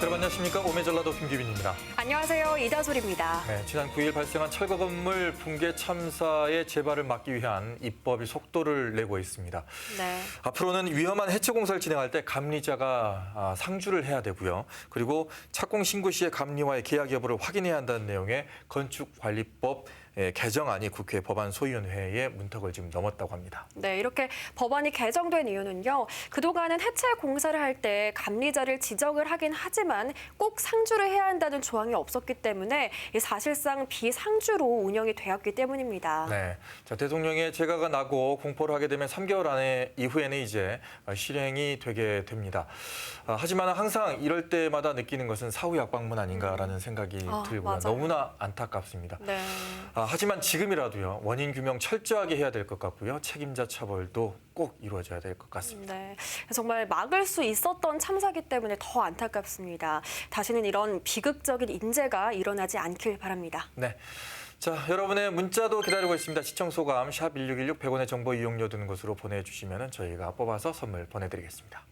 여러분 안녕하십니까? 오메전라도 김기빈입니다. 안녕하세요. 이다솔입니다. 네, 지난 9일 발생한 철거 건물 붕괴 참사의 재발을 막기 위한 입법이 속도를 내고 있습니다. 네. 앞으로는 위험한 해체 공사를 진행할 때 감리자가 상주를 해야 되고요. 그리고 착공 신고 시에 감리와의 계약 여부를 확인해야 한다는 내용의 건축관리법 개정안이 국회 법안소위원회에 문턱을 지금 넘었다고 합니다. 네, 이렇게 법안이 개정된 이유는요. 그동안은 해체 공사를 할 때 감리자를 지정을 하긴 하지만 꼭 상주를 해야 한다는 조항이 없었기 때문에 사실상 비상주로 운영이 되었기 때문입니다. 네, 자, 대통령의 재가가 나고 공포를 하게 되면 3개월 안에 이후에는 이제 실행이 되게 됩니다. 하지만 항상 이럴 때마다 느끼는 것은 사후 약방문 아닌가라는 생각이 들고요. 맞아요. 너무나 안타깝습니다. 네. 하지만 지금이라도요, 원인 규명 철저하게 해야 될 것 같고요. 책임자 처벌도 꼭 이루어져야 될 것 같습니다. 네, 정말 막을 수 있었던 참사기 때문에 더 안타깝습니다. 다시는 이런 비극적인 인재가 일어나지 않길 바랍니다. 네. 자, 여러분의 문자도 기다리고 있습니다. 시청 소감 샵 1616 100원의 정보 이용료 드는 것으로 보내주시면 저희가 뽑아서 선물 보내드리겠습니다.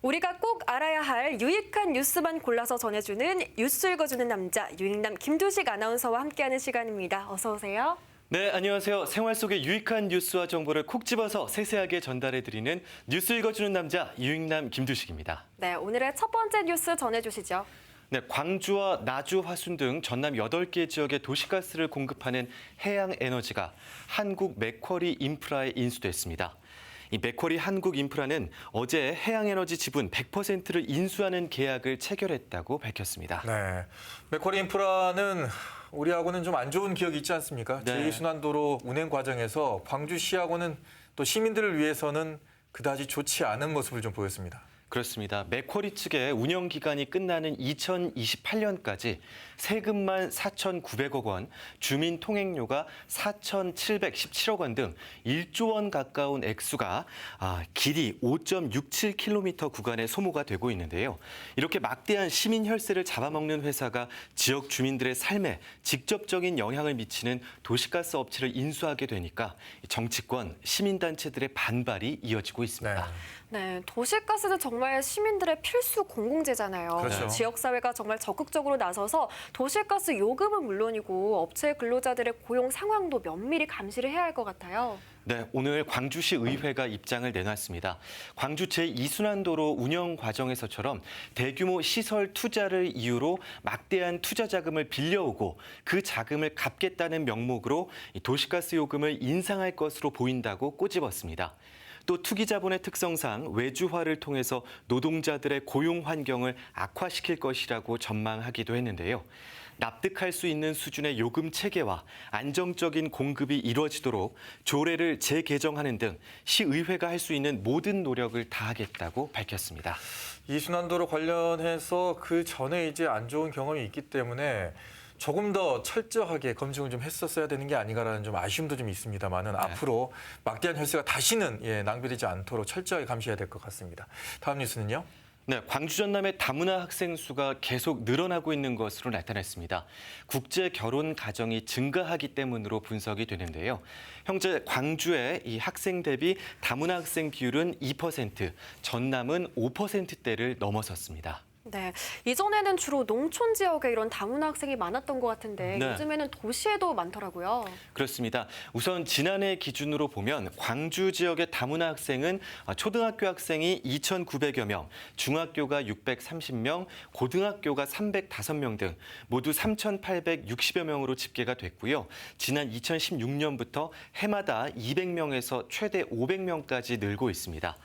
우리가 꼭 알아야 할 유익한 뉴스만 골라서 전해주는 뉴스 읽어주는 남자 유익남 김두식 아나운서와 함께하는 시간입니다. 어서 오세요. 네, 안녕하세요. 생활 속의 유익한 뉴스와 정보를 콕 집어서 세세하게 전달해드리는 뉴스 읽어주는 남자 유익남 김두식입니다. 네, 오늘의 첫 번째 뉴스 전해주시죠. 네, 광주와 나주, 화순 등 전남 8개 지역에 도시가스를 공급하는 해양에너지가 한국 맥쿼리 인프라에 인수됐습니다. 이 맥쿼리 한국인프라는 어제 해양에너지 지분 100%를 인수하는 계약을 체결했다고 밝혔습니다. 네, 맥쿼리 인프라는 우리하고는 좀 안 좋은 기억이 있지 않습니까? 네. 제2순환도로 운행 과정에서 광주시하고는 또 시민들을 위해서는 그다지 좋지 않은 모습을 좀 보였습니다. 그렇습니다. 맥쿼리 측의 운영 기간이 끝나는 2028년까지 세금만 4,900억 원, 주민 통행료가 4,717억 원 등 1조 원 가까운 액수가 길이 5.67km 구간에 소모가 되고 있는데요. 이렇게 막대한 시민 혈세를 잡아먹는 회사가 지역 주민들의 삶에 직접적인 영향을 미치는 도시가스 업체를 인수하게 되니까 정치권, 시민단체들의 반발이 이어지고 있습니다. 네, 도시가스는 정말 시민들의 필수 공공재잖아요. 그렇죠. 지역사회가 정말 적극적으로 나서서 도시가스 요금은 물론이고 업체 근로자들의 고용 상황도 면밀히 감시를 해야 할 것 같아요. 네, 오늘 광주시 의회가 입장을 내놨습니다. 광주 제2순환도로 운영 과정에서처럼 대규모 시설 투자를 이유로 막대한 투자 자금을 빌려오고 그 자금을 갚겠다는 명목으로 도시가스 요금을 인상할 것으로 보인다고 꼬집었습니다. 또 투기 자본의 특성상 외주화를 통해서 노동자들의 고용 환경을 악화시킬 것이라고 전망하기도 했는데요. 납득할 수 있는 수준의 요금 체계와 안정적인 공급이 이루어지도록 조례를 재개정하는 등 시의회가 할 수 있는 모든 노력을 다하겠다고 밝혔습니다. 이 순환도로 관련해서 그 전에 이제 안 좋은 경험이 있기 때문에 조금 더 철저하게 검증을 좀 했었어야 되는 게 아닌가라는 좀 아쉬움도 좀 있습니다만은 앞으로 막대한 혈세가 다시는 낭비되지 않도록 철저하게 감시해야 될 것 같습니다. 다음 뉴스는요. 네, 광주 전남의 다문화 학생 수가 계속 늘어나고 있는 것으로 나타났습니다. 국제 결혼 가정이 증가하기 때문으로 분석이 되는데요. 현재 광주의 이 학생 대비 다문화 학생 비율은 2%, 전남은 5%대를 넘어섰습니다. 네, 이전에는 주로 농촌 지역에 이런 다문화 학생이 많았던 것 같은데 네. 요즘에는 도시에도 많더라고요. 그렇습니다. 우선 지난해 기준으로 보면 광주 지역의 다문화 학생은 초등학교 학생이 2,900여 명, 중학교가 630명, 고등학교가 305명 등 모두 3,860여 명으로 집계가 됐고요. 지난 2016년부터 해마다 200명에서 최대 500명까지 늘고 있습니다.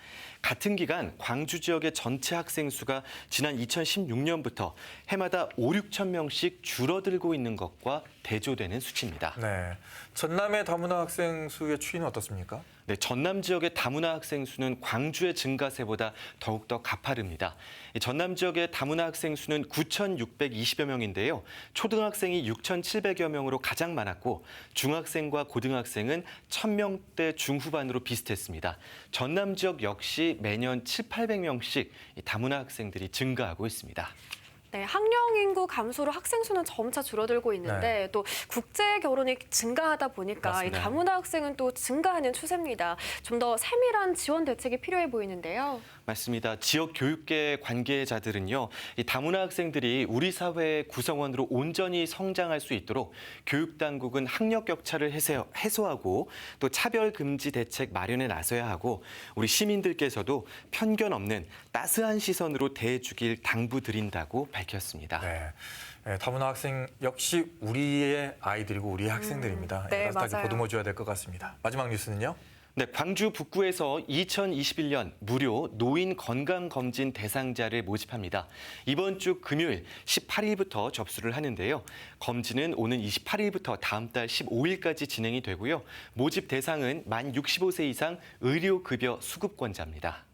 같은 기간 광주 지역의 전체 학생 수가 지난 2016년부터 해마다 5, 6천 명씩 줄어들고 있는 것과 대조되는 수치입니다. 네, 전남의 다문화 학생 수의 추이는 어떻습니까? 네, 전남 지역의 다문화 학생 수는 광주의 증가세보다 더욱더 가파릅니다. 이 전남 지역의 다문화 학생 수는 9,620여 명인데요. 초등학생이 6,700여 명으로 가장 많았고 중학생과 고등학생은 1,000명대 중후반으로 비슷했습니다. 전남 지역 역시 매년 700~800명씩 다문화 학생들이 증가하고 있습니다. 네, 학령 인구 감소로 학생 수는 점차 줄어들고 있는데 또 국제 결혼이 증가하다 보니까 이 맞습니다. 다문화 학생은 또 증가하는 추세입니다. 좀 더 세밀한 지원 대책이 필요해 보이는데요. 맞습니다. 지역 교육계 관계자들은요, 이 다문화 학생들이 우리 사회의 구성원으로 온전히 성장할 수 있도록 교육 당국은 학력 격차를 해소하고 또 차별 금지 대책 마련에 나서야 하고 우리 시민들께서도 편견 없는 따스한 시선으로 대해주길 당부드린다고 밝혔습니다. 네. 네, 다문화 학생 역시 우리의 아이들이고 우리의 학생들입니다. 네, 따뜻하게 맞아요. 보듬어줘야 될 것 같습니다. 마지막 뉴스는요? 네, 광주 북구에서 2021년 무료 노인 건강검진 대상자를 모집합니다. 이번 주 금요일 18일부터 접수를 하는데요. 검진은 오는 28일부터 다음 달 15일까지 진행이 되고요. 모집 대상은 만 65세 이상 의료급여 수급권자입니다.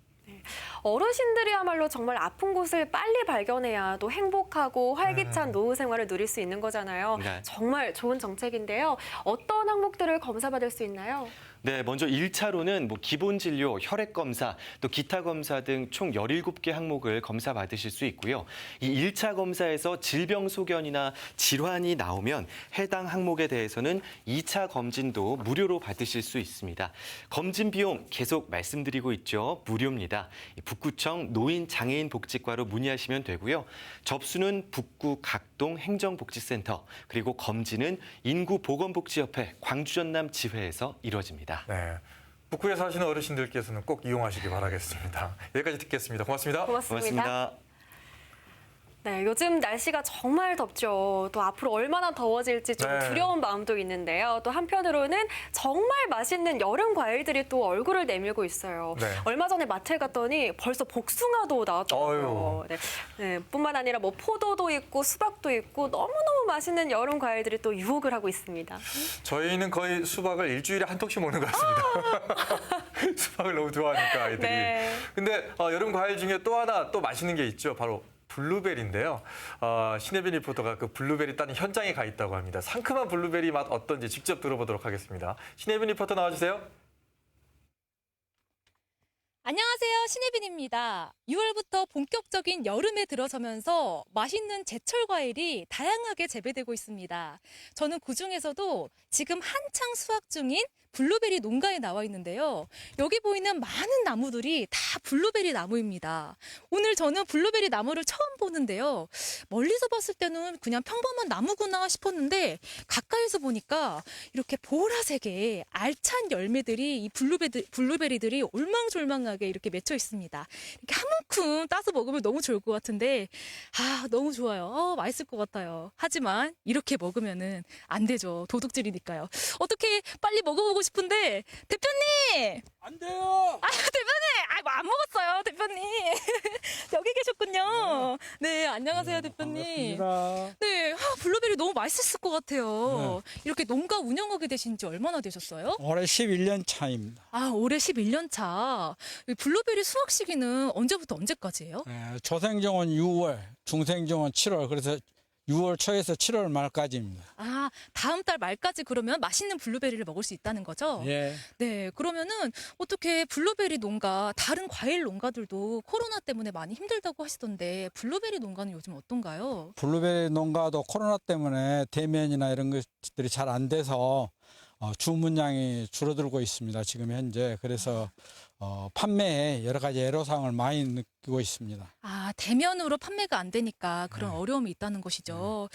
어르신들이야말로 정말 아픈 곳을 빨리 발견해야 또 행복하고 활기찬 노후 생활을 누릴 수 있는 거잖아요. 네. 정말 좋은 정책인데요. 어떤 항목들을 검사받을 수 있나요? 네, 먼저 1차로는 기본 진료, 혈액 검사, 또 기타 검사 등 총 17개 항목을 검사 받으실 수 있고요. 이 1차 검사에서 질병 소견이나 질환이 나오면 해당 항목에 대해서는 2차 검진도 무료로 받으실 수 있습니다. 검진 비용 계속 말씀드리고 있죠. 무료입니다. 북구청 노인장애인복지과로 문의하시면 되고요. 접수는 북구 각동 행정복지센터, 그리고 검진은 인구보건복지협회 광주전남 지회에서 이루어집니다. 네. 북구에 사시는 어르신들께서는 꼭 이용하시기 바라겠습니다. 여기까지 듣겠습니다. 고맙습니다. 고맙습니다. 네, 요즘 날씨가 정말 덥죠. 또 앞으로 얼마나 더워질지 좀 네. 두려운 마음도 있는데요. 또 한편으로는 정말 맛있는 여름 과일들이 또 얼굴을 내밀고 있어요. 네. 얼마 전에 마트에 갔더니 벌써 복숭아도 나왔더라고요. 어휴. 네. 네, 뿐만 아니라 뭐 포도도 있고 수박도 있고 너무너무 맛있는 여름 과일들이 또 유혹을 하고 있습니다. 저희는 거의 수박을 일주일에 한 통씩 먹는 것 같습니다. 수박을 너무 좋아하니까 아이들이. 네. 근데 여름 과일 중에 또 하나 또 맛있는 게 있죠. 바로 블루베리인데요. 신혜빈 리포터가 그 블루베리 따는 현장에 가 있다고 합니다. 상큼한 블루베리 맛 어떤지 직접 들어보도록 하겠습니다. 신혜빈 리포터 나와주세요. 안녕하세요. 신혜빈입니다. 6월부터 본격적인 여름에 들어서면서 맛있는 제철 과일이 다양하게 재배되고 있습니다. 저는 그중에서도 지금 한창 수확 중인 블루베리 농가에 나와 있는데요. 여기 보이는 많은 나무들이 다 블루베리 나무입니다. 오늘 저는 블루베리 나무를 처음 보는데요. 멀리서 봤을 때는 그냥 평범한 나무구나 싶었는데 가까이서 보니까 이렇게 보라색의 알찬 열매들이 이 블루베리들이 올망졸망하게 이렇게 맺혀 있습니다. 이렇게 한 움큼 따서 먹으면 너무 좋을 것 같은데 너무 좋아요. 맛있을 것 같아요. 하지만 이렇게 먹으면은 안 되죠. 도둑질이니까요. 어떻게 빨리 먹어보고 싶은데 대표님! 안 돼요. 대표님! 안 먹었어요, 대표님. 여기 계셨군요. 네, 안녕하세요, 대표님. 반갑습니다. 네, 블루베리 너무 맛있을 것 같아요. 이렇게 농가 운영하게 되신 지 얼마나 되셨어요? 올해 11년 차입니다. 올해 11년 차. 이 블루베리 수확 시기는 언제부터 언제까지예요? 초생종은 6월, 중생종은 7월, 그래서 6월 초에서 7월 말까지입니다. 다음 달 말까지 그러면 맛있는 블루베리를 먹을 수 있다는 거죠? 예. 네, 그러면은 어떻게 블루베리 농가, 다른 과일 농가들도 코로나 때문에 많이 힘들다고 하시던데 블루베리 농가는 요즘 어떤가요? 블루베리 농가도 코로나 때문에 대면이나 이런 것들이 잘 안 돼서 주문량이 줄어들고 있습니다. 지금 현재. 그래서 판매에 여러 가지 애로사항을 많이 느끼고 있습니다. 대면으로 판매가 안 되니까 그런 어려움이 있다는 것이죠.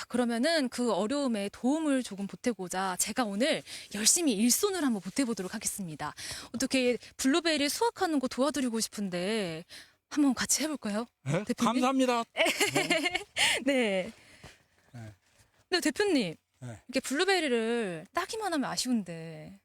그러면은 그 어려움에 도움을 조금 보태고자 제가 오늘 열심히 일손을 한번 보태보도록 하겠습니다. 어떻게 블루베리 수확하는 거 도와드리고 싶은데 한번 같이 해볼까요? 네? 대표님? 감사합니다. 네. 네. 네, 대표님. 네. 이렇게 블루베리를 따기만 하면 아쉬운데.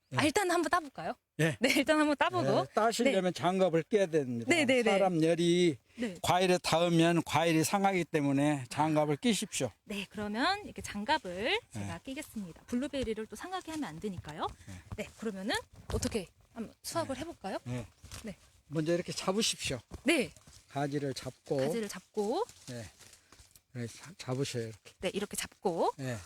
네. 일단 한번 따볼까요? 예. 네, 일단 한번 따보고. 따시려면 장갑을 껴야 됩니다. 네, 네, 네. 사람 열이 네. 과일에 닿으면 과일이 상하기 때문에 장갑을 끼십시오. 네, 그러면 이렇게 장갑을 제가 끼겠습니다. 블루베리를 또 상하게 하면 안 되니까요. 네, 그러면은 어떻게 한번 수확을 해볼까요? 네. 네. 먼저 이렇게 잡으십시오. 네, 가지를 잡고. 가지를 잡고, 네. 네, 잡으셔요. 이렇게. 네, 이렇게 잡고, 네.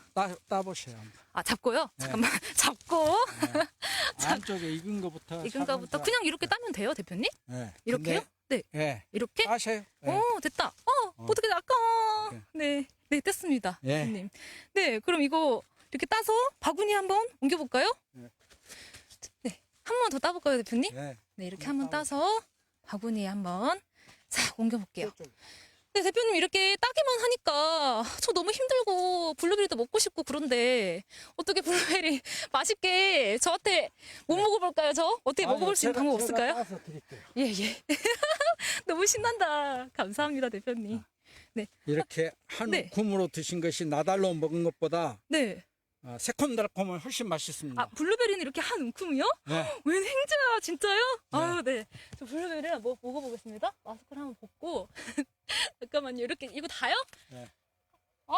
따보세요. 한번. 아, 잡고요? 네. 잠깐만, 잡고, 네. 안쪽에 익은 거부터. 익은 거부터 차근차근. 그냥 이렇게 따면 돼요, 대표님? 네. 이렇게요? 네, 네. 이렇게? 따세요. 네. 오, 됐다. 어떻게 아까워. 네. 네, 네, 됐습니다, 예. 대표님. 네, 그럼 이거 이렇게 따서 바구니 한번 옮겨볼까요? 네. 네, 한 번 더 따볼까요, 대표님? 네. 네, 이렇게 한번 따서 바구니에 한번 싹 옮겨볼게요. 네, 대표님 이렇게 따기만 하니까 저 너무 힘들고 블루베리도 먹고 싶고 그런데 어떻게 블루베리 맛있게 저한테 못 먹어볼까요, 저? 어떻게 먹어볼 수 있는 방법 없을까요? 따서 드릴게요. 예, 예. 너무 신난다. 감사합니다, 대표님. 이렇게 한 네. 줌으로 드신 것이 나달로 먹은 것보다 네. 새콤달콤하면 훨씬 맛있습니다. 아, 블루베리는 이렇게 한 움큼이요? 네. 웬 행자, 진짜요? 아유, 네. 저 블루베리를 한번 먹어보겠습니다. 마스크를 한번 벗고. 잠깐만요. 이렇게, 이거 다요? 네. 아,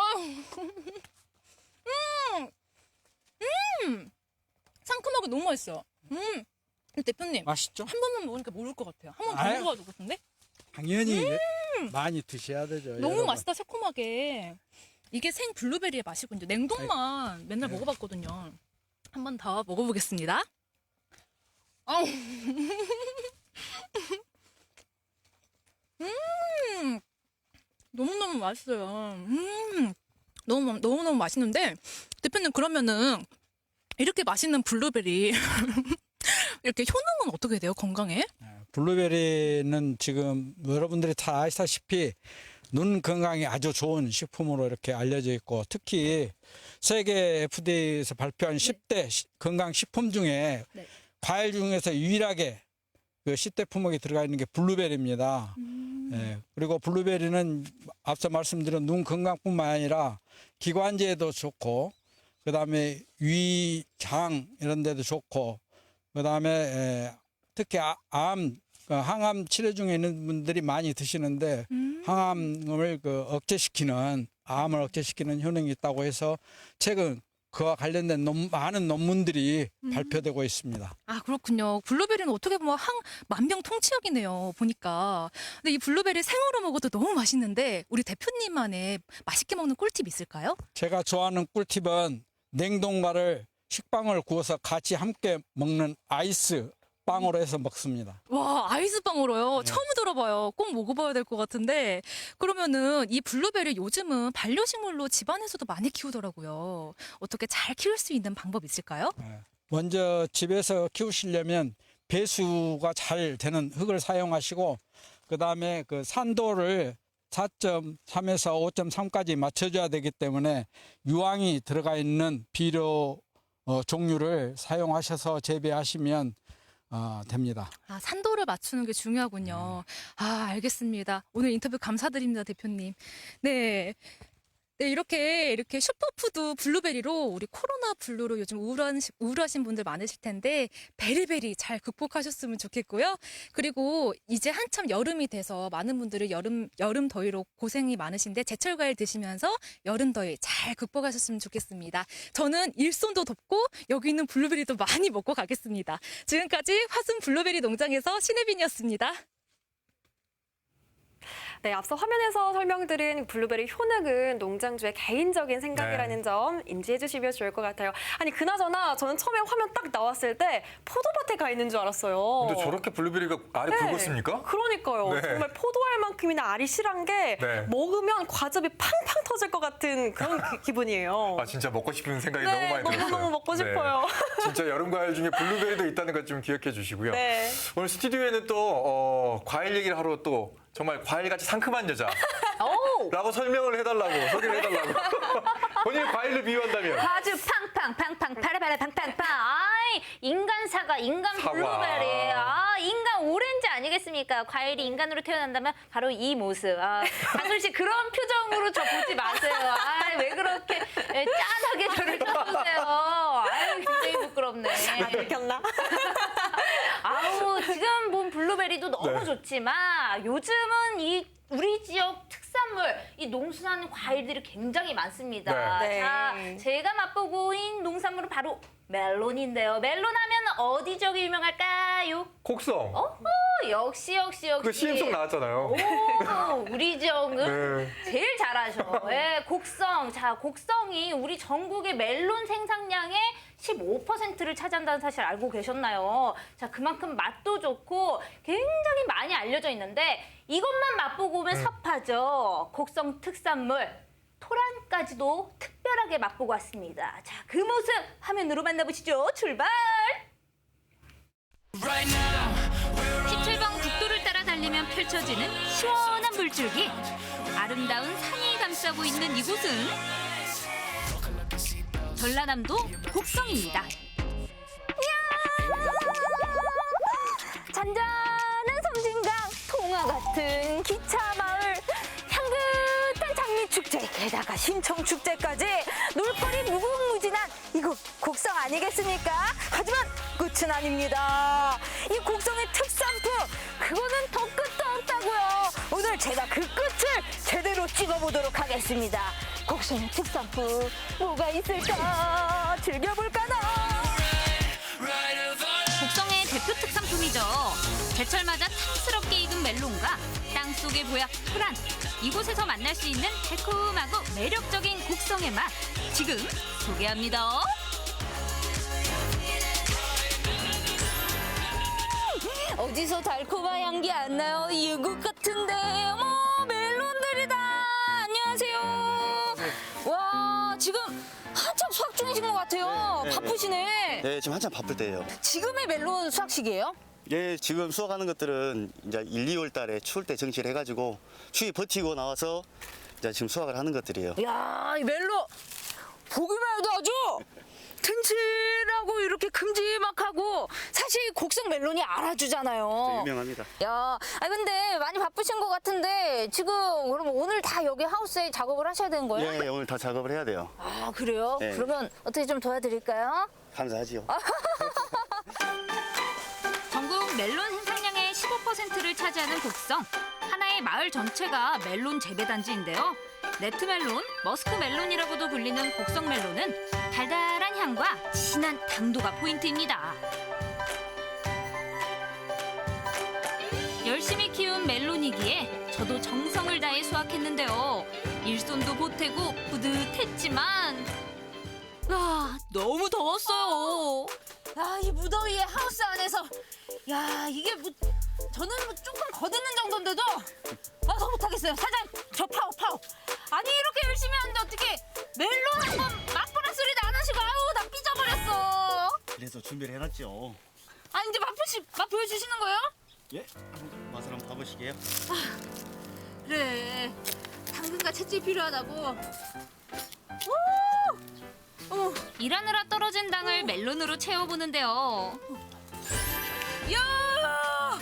상큼하고 너무 맛있어요. 대표님, 맛있죠? 한 번만 먹으니까 모를 것 같아요. 한 번 더 아유. 먹어봐도 싶은데? 당연히 많이 드셔야 되죠. 너무 여러분. 맛있다, 새콤하게. 이게 생 블루베리의 맛이군요. 냉동만 맨날 네. 먹어봤거든요. 한 번 더 먹어보겠습니다. 아우. 너무너무 맛있어요. 너무너무 맛있는데, 대표님, 그러면은, 이렇게 맛있는 블루베리, 이렇게 효능은 어떻게 돼요, 건강에? 블루베리는 지금 여러분들이 다 아시다시피 눈 건강에 아주 좋은 식품으로 이렇게 알려져 있고, 특히 세계 FDA에서 발표한 10대 건강 식품 중에 네. 과일 중에서 유일하게 그 10대 품목이 들어가 있는 게 블루베리입니다. 예, 그리고 블루베리는 앞서 말씀드린 눈 건강뿐만 아니라 기관지에도 좋고, 그 다음에 위, 장 이런 데도 좋고, 그 다음에 특히 항암 치료 중에 있는 분들이 많이 드시는데 항암을 암을 억제시키는 효능이 있다고 해서 최근 그와 관련된 많은 논문들이 발표되고 있습니다. 아, 그렇군요. 블루베리는 어떻게 보면 만병통치약이네요, 보니까. 근데 이 블루베리 생으로 먹어도 너무 맛있는데, 우리 대표님만의 맛있게 먹는 꿀팁 있을까요? 제가 좋아하는 꿀팁은 냉동과를 식빵을 구워서 같이 함께 먹는 아이스 빵으로 해서 먹습니다. 와, 아이스빵으로요? 처음 들어봐요. 꼭 먹어봐야 될 것 같은데. 그러면은 이 블루베리 요즘은 반려식물로 집안에서도 많이 키우더라고요. 어떻게 잘 키울 수 있는 방법 있을까요? 먼저 집에서 키우시려면 배수가 잘 되는 흙을 사용하시고, 그 다음에 그 산도를 4.3에서 5.3까지 맞춰줘야 되기 때문에 유황이 들어가 있는 비료 종류를 사용하셔서 재배하시면 됩니다. 아, 산도를 맞추는 게 중요하군요. 아, 알겠습니다. 오늘 인터뷰 감사드립니다, 대표님. 네. 네, 이렇게 슈퍼푸드 블루베리로 우리 코로나 블루로 요즘 우울하신 분들 많으실 텐데 베리베리 잘 극복하셨으면 좋겠고요. 그리고 이제 한참 여름이 돼서 많은 분들이 여름 더위로 고생이 많으신데 제철 과일 드시면서 여름 더위 잘 극복하셨으면 좋겠습니다. 저는 일손도 덮고 여기 있는 블루베리도 많이 먹고 가겠습니다. 지금까지 화순 블루베리 농장에서 신혜빈이었습니다. 네, 앞서 화면에서 설명드린 블루베리 효능은 농장주의 개인적인 생각이라는 점 인지해 주시면 좋을 것 같아요. 아니, 그나저나 저는 처음에 화면 딱 나왔을 때 포도밭에 가 있는 줄 알았어요. 근데 저렇게 블루베리가 알이 굵었습니까? 그러니까요. 네. 정말 포도알만큼이나 알이 실한 게 네. 먹으면 과즙이 팡팡 터질 것 같은 그런 기분이에요. 아, 진짜 먹고 싶은 생각이 네, 너무 많이 들었어요. 너무너무 먹고 싶어요. 진짜 여름 과일 중에 블루베리도 있다는 것 좀 기억해 주시고요. 네. 오늘 스튜디오에는 또 과일 얘기를 하러 또 정말 과일같이 상큼한 여자 라고 설명을 해달라고, 소개를 해달라고. 본인이 과일을 비유한다면? 아주 팡팡팡팡 파라파라 팡팡팡. 아이, 인간 사과, 인간 사과. 블루베리. 아, 인간 오렌지 아니겠습니까? 과일이 인간으로 태어난다면 바로 이 모습. 아, 강솔 씨 그런 표정으로 저 보지 마세요. 아, 왜 그렇게 짠하게 저를 쳐주세요. 아유, 굉장히 부끄럽네. 안 들켰나? 아우, 지금 본 블루베리도 너무 너무 네. 좋지만 요즘은 이 우리 지역 특산물, 이 농수산 과일들이 굉장히 많습니다. 네. 자, 제가 맛보고 인 농산물은 바로 멜론인데요. 멜론 하면 어디 지역이 유명할까요? 곡성. 역시. 그 CM송 나왔잖아요. 오, 우리 지역은 네. 제일 잘하죠. 예, 곡성. 자, 곡성이 우리 전국의 멜론 생산량의 15%를 차지한다는 사실 알고 계셨나요? 자, 그만큼 맛도 좋고 굉장히 많이 알려져 있는데 이것만 맛보고 오면 섭하죠. 곡성 특산물 토란까지도 특별하게 맛보고 왔습니다. 자, 그 모습 화면으로 만나보시죠. 출발! 17번 국도를 따라 달리면 펼쳐지는 시원한 물줄기. 아름다운 산이 감싸고 있는 이곳은 전라남도 곡성입니다. 잔잔한 섬진강, 통화 같은 기차마을, 향긋한 장미축제, 게다가 심청축제까지 놀거리 무궁무진한 이곳 곡성 아니겠습니까? 하지만 끝은 아닙니다. 이 곡성의 특산품, 그거는 더 끝도 없다고요. 오늘 제가 그 끝을 제대로 찍어보도록 하겠습니다. 곡성의 특산품 뭐가 있을까? 즐겨볼까나? 곡성의 대표 특산품이죠. 제철마다 탐스럽게 익은 멜론과 땅속의 보약 토란. 이곳에서 만날 수 있는 달콤하고 매력적인 곡성의 맛. 지금 소개합니다. 어디서 달콤한 향기 안 나요? 이것 같은데. 어머, 멜론들이다. 안녕하세요. 와, 지금 한참 수확 중이신 것 같아요. 바쁘시네. 네, 지금 한참 바쁠 때예요. 지금의 멜론 수확 시기예요? 예, 지금 수확하는 것들은 이제 1, 2월 달에 추울 때 정치를 해가지고 추위 버티고 나와서 이제 지금 수확을 하는 것들이에요. 이야, 이 멜론 보기만 해도 아주 튼실하고 이렇게 큼지막하고 사실 곡성 멜론이 알아주잖아요. 유명합니다. 야, 근데 많이 바쁘신 것 같은데 지금 그럼 오늘 다 여기 하우스에 작업을 하셔야 되는 거예요? 예, 오늘 다 작업을 해야 돼요. 아, 그래요? 네. 그러면 어떻게 좀 도와드릴까요? 감사하지요. 전국 멜론 생산량의 15%를 차지하는 곡성. 하나의 마을 전체가 멜론 재배 단지인데요. 네트멜론, 머스크멜론이라고도 불리는 곡성 멜론은 달달한 향과 진한 당도가 포인트입니다. 열심히 키운 멜론이기에 저도 정성을 다해 수확했는데요. 일손도 보태고 뿌듯했지만 너무 더웠어요. 야, 이 무더위에 하우스 안에서 야, 이게 뭐 저는 뭐 조금 거드는 정도인데도 더 못하겠어요. 사장, 저 파워. 아니, 이렇게 열심히 하는데 어떻게 멜론 한번 맛보라 소리도 안 하시고 아우, 나 삐져버렸어. 그래서 준비를 해놨죠. 아, 이제 맛 보여주시는 거예요? 예? 맛을 한번 봐보시게요. 그래, 당근과 채찍이 필요하다고. 일하느라 떨어진 당을 멜론으로 채워보는데요. 야,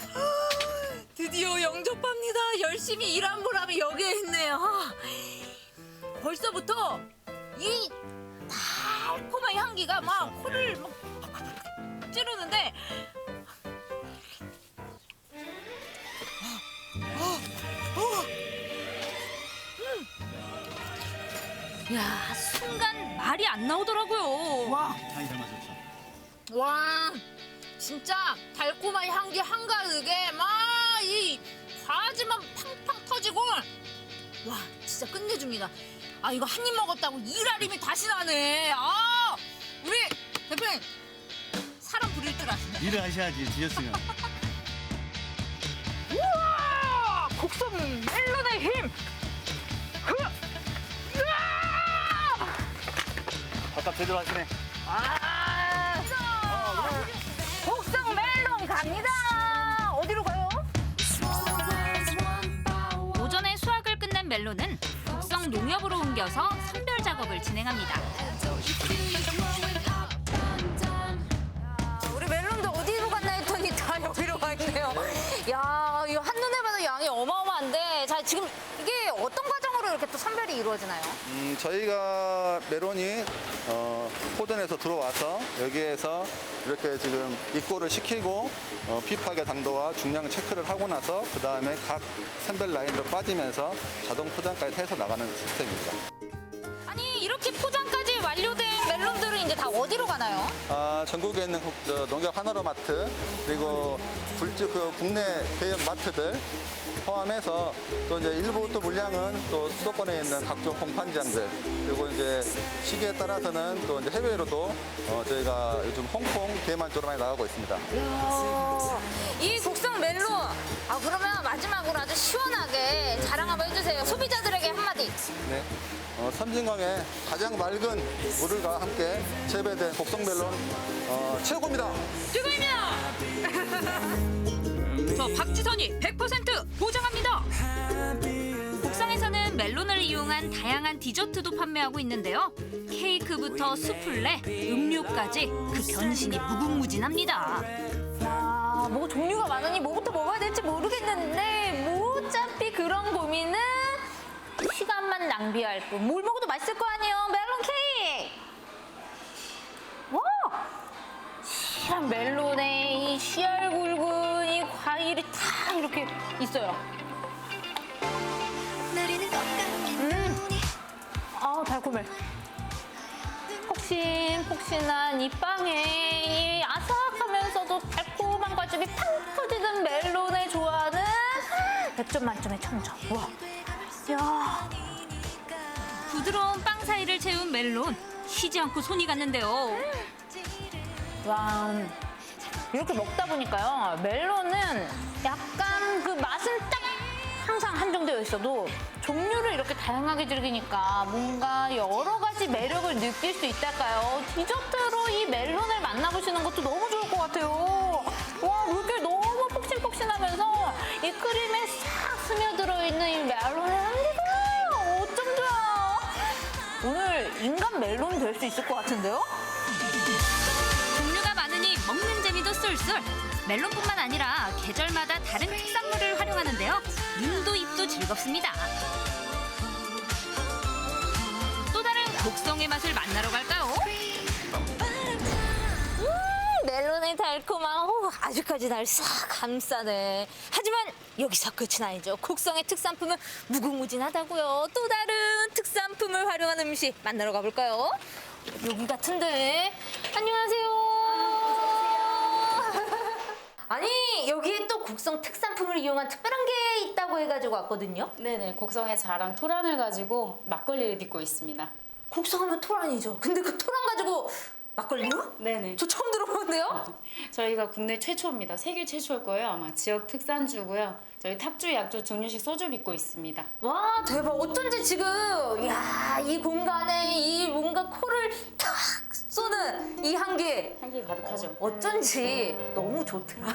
드디어 영접합니다. 열심히 일한 보람이 여기에 있네요. 벌써부터 이 달콤한 향기가 막 코를 막 찌르는데 야, 순간 말이 안 나오더라고요. 향이 정말 좋죠. 와, 진짜 달콤한 향기 한가득에 막 이 과즙만 팡팡 터지고 와, 진짜 끝내줍니다. 아, 이거 한 입 먹었다고 일할 힘이 다시 나네. 아, 우리 대표님 사람 부릴 줄 아시네. 일을 하셔야지, 드셨으면. 우와, 곡성 멜론의 힘. 밥값 제대로 하시네. 곡성 멜론 갑니다. 어디로 가요? 오전에 수확을 끝낸 멜론은 곡성 농협으로 옮겨서 선별 작업을 진행합니다. 우리 멜론도 어디로 갔나 했더니 다 여기로 가 있네요. 야, 이거 한눈에 봐도 양이 어마어마한데, 자, 지금 이게 어떤 과정으로 이렇게 또 선별이 이루어지나요? 저희가 메론이 포전에서 들어와서 여기에서 이렇게 지금 입고를 시키고 피파계 당도와 중량 체크를 하고 나서 그 다음에 각 선별 라인으로 빠지면서 자동 포장까지 해서 나가는 시스템입니다. 아니 이렇게 포장까지 완료된 멜론들은 이제 다 어디로 가나요? 전국에 있는 농협 하나로마트 그리고 국내 대형 마트들 포함해서 또 이제 일부 또 물량은 또 수도권에 있는 각종 공판장들 그리고 이제 시기에 따라서는 또 이제 해외로도 저희가 요즘 홍콩, 대만 쪽으로 많이 나가고 있습니다. 이 곡성 멜론. 그러면 마지막으로 아주 시원하게 자랑 한번 해주세요. 소비자들에게 한마디. 네. 섬진강의 가장 맑은 물과 함께 재배된 곡성 멜론 최고입니다. 최고입니다. 저 박지선이 100% 보장합니다. 곡성에서는 멜론을 이용한 다양한 디저트도 판매하고 있는데요. 케이크부터 수플레, 음료까지 그 변신이 무궁무진합니다. 뭐 종류가 많으니 뭐부터 먹어야 될지 모르겠는데 뭐 어차피 그런 고민은 시간만 낭비할 뿐. 뭘 먹어도 맛있을 거 아니에요. 멜론 케이크. 와! 실한 멜론에 이 씨알 굵은 이 과일이 다 이렇게 있어요. 달콤해. 폭신폭신한 이 빵에 이 아삭하면서도 달콤한 과즙이 팡 터지는 멜론을 좋아하는 100점 만점의 청정. 와, 야. 부드러운 빵 사이를 채운 멜론, 쉬지 않고 손이 갔는데요. 와, 이렇게 먹다 보니까요. 멜론은 약간 그 맛은 딱 항상 한정되어 있어도 종류를 이렇게 다양하게 즐기니까 뭔가 여러 가지 매력을 느낄 수 있달까요? 디저트로 이 멜론을 만나보시는 것도 너무 좋을 것 같아요. 와, 물결 너무 폭신폭신하면서 이 크림에 싹 스며들어 있는 이 멜론의 향기가 어쩜 좋아. 오늘 인간 멜론 될 수 있을 것 같은데요? 종류가 많으니 먹는 재미도 쏠쏠. 멜론뿐만 아니라 계절마다 다른 특산물을 활용하는데요. 눈도 입도 즐겁습니다. 또 다른 곡성의 맛을 만나러 갈까요? 멜론의 달콤한 아주까지 날 싹 감싸네. 하지만 여기서 끝은 아니죠. 곡성의 특산품은 무궁무진하다고요. 또 다른 특산품을 활용한 음식 만나러 가볼까요? 여기 같은데. 안녕하세요. 아니 여기에 또 곡성 특산품을 이용한 특별한 게 있다고 해가지고 왔거든요. 네네, 곡성의 자랑 토란을 가지고 막걸리를 빚고 있습니다. 곡성하면 토란이죠. 근데 그 토란 가지고 막걸리요? 네네. 저 처음 들어보는데요? 저희가 국내 최초입니다. 세계 최초일 거예요. 아마 지역 특산주고요. 저희 탁주, 약주, 증류식 소주 빚고 있습니다. 와 대박. 어쩐지 지금 이 공간에 이 뭔가 코를 탁 쏘는 이 향기 가득하죠. 어쩐지 너무 좋더라.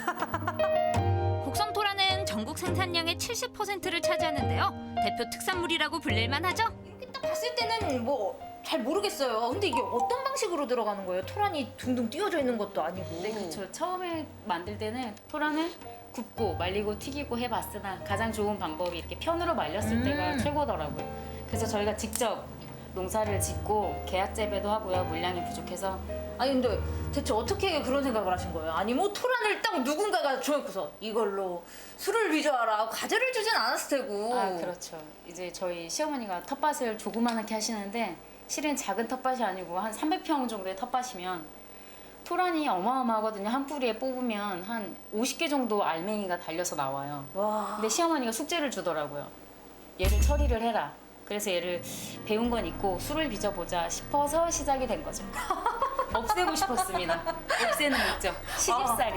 곡성 토라는 전국 생산량의 70%를 차지하는데요. 대표 특산물이라고 불릴만 하죠. 이렇게 딱 봤을 때는 뭐 잘 모르겠어요. 근데 이게 어떤 방식으로 들어가는 거예요? 토란이 둥둥 띄워져 있는 것도 아니고. 네, 그렇죠. 처음에 만들 때는 토란을 굽고 말리고 튀기고 해봤으나 가장 좋은 방법이 이렇게 편으로 말렸을 때가 최고더라고요. 그래서 저희가 직접 농사를 짓고 계약 재배도 하고요. 물량이 부족해서. 아니 근데 대체 어떻게 그런 생각을 하신 거예요? 아니 뭐 토란을 딱 누군가가 줘놓고서 이걸로 술을 빚어와라 과자를 주진 않았을 테고. 그렇죠. 이제 저희 시어머니가 텃밭을 조그맣게 하시는데 실은 작은 텃밭이 아니고 한 300평 정도의 텃밭이면 토란이 어마어마하거든요. 한 뿌리에 뽑으면 한 50개 정도 알맹이가 달려서 나와요. 와. 근데 시어머니가 숙제를 주더라고요. 얘를 처리를 해라. 그래서 얘를 배운 건 있고 술을 빚어보자 싶어서 시작이 된 거죠. 없애고 싶었습니다. 없애는 목적. 시집살이.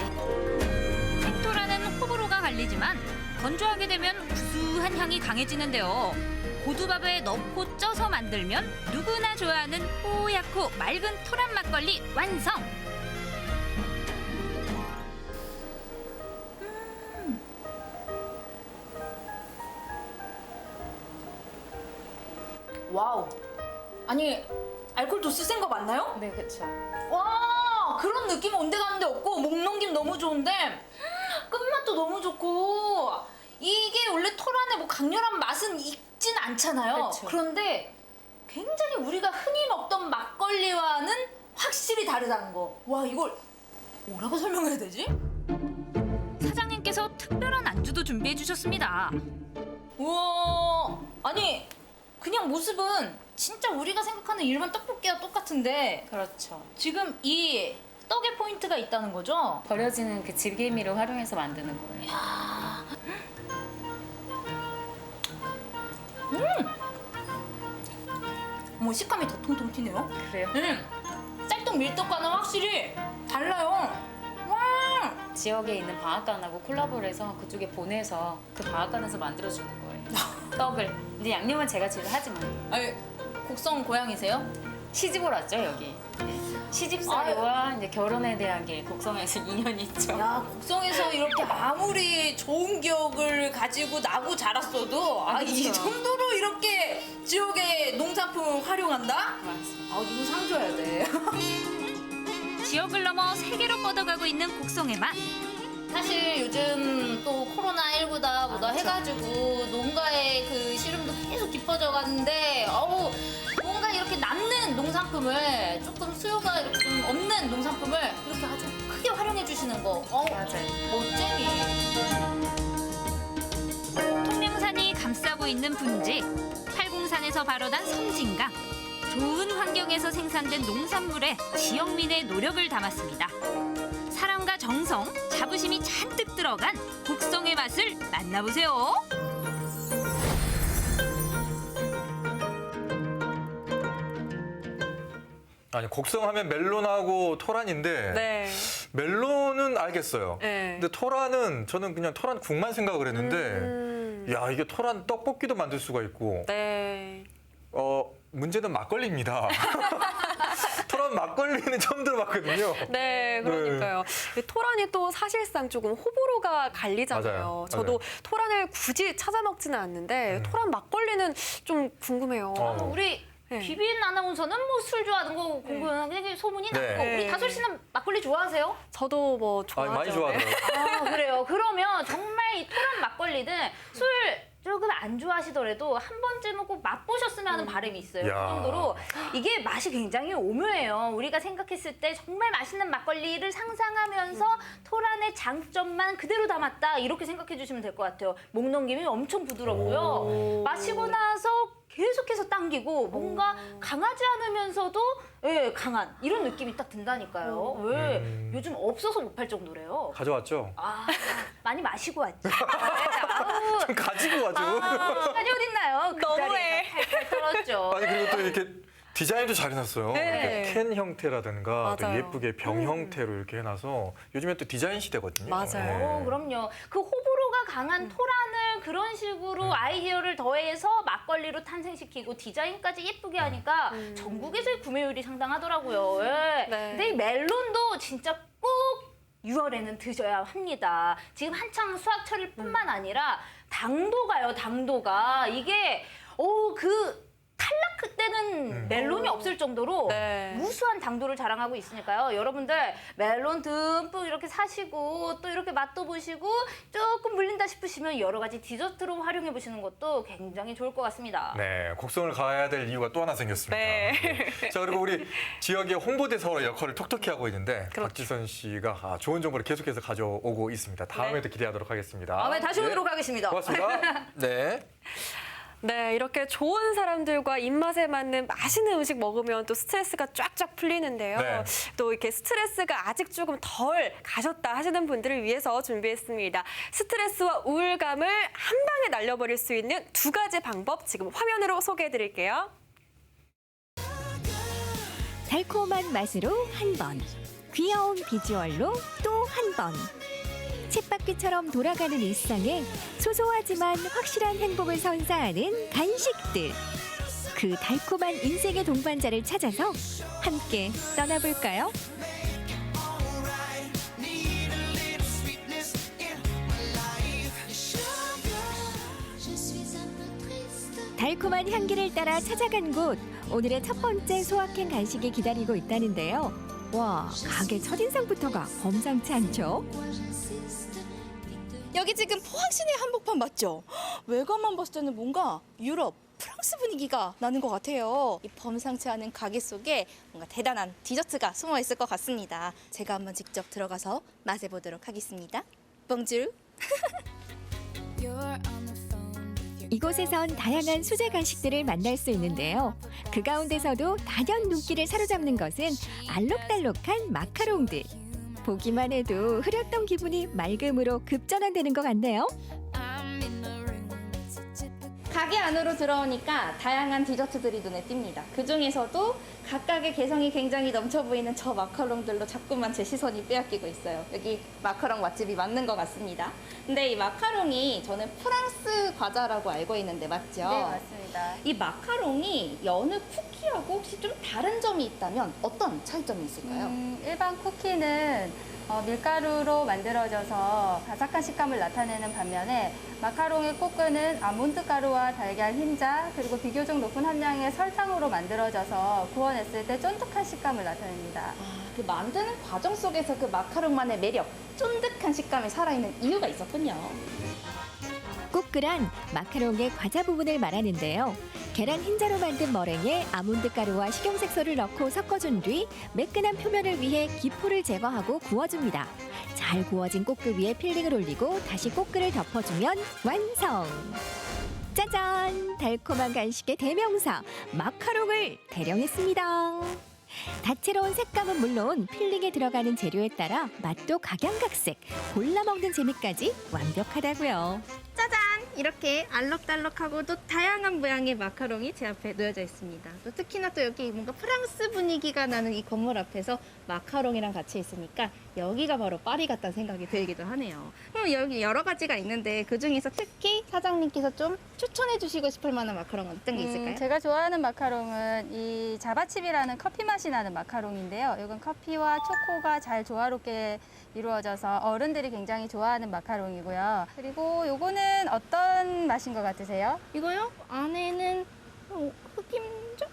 생토라는 호불호가 갈리지만 건조하게 되면 구수한 향이 강해지는데요. 고두밥에 넣고 쪄서 만들면 누구나 좋아하는 뽀얗고 맑은 토란 막걸리 완성! 와우. 아니 알코올 도수 센 거 맞나요? 네, 그렇죠. 와 그런 느낌 온데간데 없고 목 넘김 너무 좋은데 끝맛도 너무 좋고 이게 원래 토란의 뭐 강렬한 맛은 맵진 않잖아요. 그쵸. 그런데 굉장히 우리가 흔히 먹던 막걸리와는 확실히 다르다는 거. 와, 이걸 뭐라고 설명해야 되지? 사장님께서 특별한 안주도 준비해 주셨습니다. 우와, 아니 그냥 모습은 진짜 우리가 생각하는 일반 떡볶이와 똑같은데 그렇죠. 지금 이 떡에 포인트가 있다는 거죠? 버려지는 그 질개미를 활용해서 만드는 거예요. 어머, 식감이 더 통통 튀네요. 그래요? 쌀떡 밀떡과는 확실히 달라요. 와, 지역에 있는 방앗간하고 콜라보를 해서 그쪽에 보내서 그 방앗간에서 만들어주는 거예요. 떡을. 근데 양념은 제가 집에 하지만 아니, 곡성 고향이세요? 시집을 왔죠 여기. 네. 시집살이와 이제 결혼에 대한 게 곡성에서 인연이 있죠. 야, 곡성에서 이렇게 아무리 좋은 기억을 가지고 나고 자랐어도 이 그렇죠. 정도로 이렇게 지역의 농산품을 활용한다? 맞습니다. 이거 상 줘야 돼. 지역을 넘어 세계로 뻗어가고 있는 곡성의 맛. 사실 요즘 또 코로나19다 뭐다 해가지고 농가의 그 시름도 계속 깊어져 가는데 뭔가 이렇게 남는 농산품을 조금 수요가 이렇게 좀 없는 농산품을 이렇게 아주 크게 활용해 주시는 거 맞아요. 멋쟁이. 통영산이 감싸고 있는 분지, 팔공산에서 발효단 섬진강, 좋은 환경에서 생산된 농산물에 지역민의 노력을 담았습니다. 사랑과 정성, 자부심이 잔뜩 들어간 곡성의 맛을 만나보세요. 아니 곡성하면 멜론하고 토란인데 네. 멜론은 알겠어요. 네. 근데 토란은 저는 그냥 토란 국만 생각을 했는데 야 이게 토란 떡볶이도 만들 수가 있고 네. 문제는 막걸리입니다. 토란 막걸리는 처음 들어봤거든요. 네, 그러니까요. 토란이 또 사실상 조금 호불호가 갈리잖아요. 맞아요. 저도 토란을 굳이 찾아 먹지는 않는데 토란 막걸리는 좀 궁금해요. 우리 네. 비빈 아나운서는 뭐 술 좋아하는 거 궁금한 소문이 네. 났고 우리 다솔 씨는 막걸리 좋아하세요? 저도 뭐 좋아하죠. 많이 좋아하더라고요. 그래요. 그러면 정말 이 토란 막걸리는 술 조금 안 좋아하시더라도 한 번쯤은 꼭 맛보셨으면 하는 바람이 있어요. 야. 그 정도로 이게 맛이 굉장히 오묘해요. 우리가 생각했을 때 정말 맛있는 막걸리를 상상하면서 토란의 장점만 그대로 담았다 이렇게 생각해 주시면 될 것 같아요. 목 넘김이 엄청 부드럽고요. 마시고 나서 계속해서 당기고 뭔가 강하지 않으면서도 강한 이런 느낌이 딱 든다니까요. 왜 요즘 없어서 못 팔 정도래요. 가져왔죠? 많이 마시고 왔지. 좀 가지고 와죠. 아니 어딨나요? 그 너무해. 자리에서 팔팔 털었죠. 아니 그리고 또 이렇게 디자인도 잘 해놨어요. 네. 이렇게 캔 형태라든가 또 맞아요. 예쁘게 병 형태로 이렇게 해놔서 요즘에 또 디자인 시대거든요. 맞아요. 그럼요. 그 호불호가 강한 토란을 그런 식으로 아이디어를 더해서 막걸리로 탄생시키고 디자인까지 예쁘게 하니까 전국에서의 구매율이 상당하더라고요. 네. 근데 이 멜론도 진짜 꼭 6월에는 드셔야 합니다. 지금 한창 수확철일 뿐만 아니라 당도가요, 당도가. 이게, 그 탈락 때는 멜론이 없을 정도로 네. 무수한 당도를 자랑하고 있으니까요. 여러분들 멜론 듬뿍 이렇게 사시고 또 이렇게 맛도 보시고 조금 물린다 싶으시면 여러 가지 디저트로 활용해 보시는 것도 굉장히 좋을 것 같습니다. 네, 곡성을 가야 될 이유가 또 하나 생겼습니다. 네. 자, 그리고 우리 지역의 홍보대사로 역할을 톡톡히 하고 있는데 그렇죠. 박지선 씨가 좋은 정보를 계속해서 가져오고 있습니다. 다음에도 기대하도록 하겠습니다. 다음에 다시 네. 오도록 하겠습니다. 고맙습니다. 네. 네, 이렇게 좋은 사람들과 입맛에 맞는 맛있는 음식 먹으면 또 스트레스가 쫙쫙 풀리는데요. 네. 또 이렇게 스트레스가 아직 조금 덜 가셨다 하시는 분들을 위해서 준비했습니다. 스트레스와 우울감을 한 방에 날려버릴 수 있는 두 가지 방법 지금 화면으로 소개해드릴게요. 달콤한 맛으로 한 번, 귀여운 비주얼로 또 한 번. 쳇바퀴처럼 돌아가는 일상에 소소하지만 확실한 행복을 선사하는 간식들. 그 달콤한 인생의 동반자를 찾아서 함께 떠나볼까요? 달콤한 향기를 따라 찾아간 곳. 오늘의 첫 번째 소확행 간식이 기다리고 있다는데요. 와, 가게 첫인상부터가 범상치 않죠? 여기 지금 포항시내 한복판 맞죠? 외관만 봤을 때는 뭔가 유럽, 프랑스 분위기가 나는 것 같아요. 이 범상치 않은 가게 속에 뭔가 대단한 디저트가 숨어 있을 것 같습니다. 제가 한번 직접 들어가서 맛해보도록 하겠습니다. 봉주. 이곳에선 다양한 수제 간식들을 만날 수 있는데요. 그 가운데서도 단연 눈길을 사로잡는 것은 알록달록한 마카롱들. 보기만 해도 흐렸던 기분이 맑음으로 급전환되는 것 같네요. 가게 안으로 들어오니까 다양한 디저트들이 눈에 띕니다. 그 중에서도 각각의 개성이 굉장히 넘쳐 보이는 저 마카롱들로 자꾸만 제 시선이 빼앗기고 있어요. 여기 마카롱 맛집이 맞는 것 같습니다. 근데 이 마카롱이 저는 프랑스 과자라고 알고 있는데 맞죠? 네, 맞습니다. 이 마카롱이 여느 쿠키하고 혹시 좀 다른 점이 있다면 어떤 차이점이 있을까요? 일반 쿠키는 밀가루로 만들어져서 바삭한 식감을 나타내는 반면에 마카롱의 코크는 아몬드 가루와 달걀 흰자 그리고 비교적 높은 함량의 설탕으로 만들어져서 구워냈을 때 쫀득한 식감을 나타냅니다. 그 만드는 과정 속에서 그 마카롱만의 매력, 쫀득한 식감이 살아있는 이유가 있었군요. 꼬끄란 마카롱의 과자 부분을 말하는데요. 계란 흰자로 만든 머랭에 아몬드 가루와 식용색소를 넣고 섞어준 뒤 매끈한 표면을 위해 기포를 제거하고 구워줍니다. 잘 구워진 꼬끄 위에 필링을 올리고 다시 꼬끄를 덮어주면 완성! 짜잔! 달콤한 간식의 대명사 마카롱을 대령했습니다. 다채로운 색감은 물론 필링에 들어가는 재료에 따라 맛도 각양각색, 골라 먹는 재미까지 완벽하다고요. 짜잔! 이렇게 알록달록하고 또 다양한 모양의 마카롱이 제 앞에 놓여져 있습니다. 또 특히나 또 여기 뭔가 프랑스 분위기가 나는 이 건물 앞에서 마카롱이랑 같이 있으니까 여기가 바로 파리 같다는 생각이 들기도 하네요. 그럼 여기 여러 가지가 있는데 그중에서 특히 사장님께서 좀 추천해 주시고 싶을 만한 마카롱 어떤 게 있을까요? 제가 좋아하는 마카롱은 이 자바칩이라는 커피 맛이 나는 마카롱인데요. 이건 커피와 초코가 잘 조화롭게 이루어져서 어른들이 굉장히 좋아하는 마카롱이고요. 그리고 요거는 어떤 맛인 것 같으세요? 이거요? 안에는 흑임자?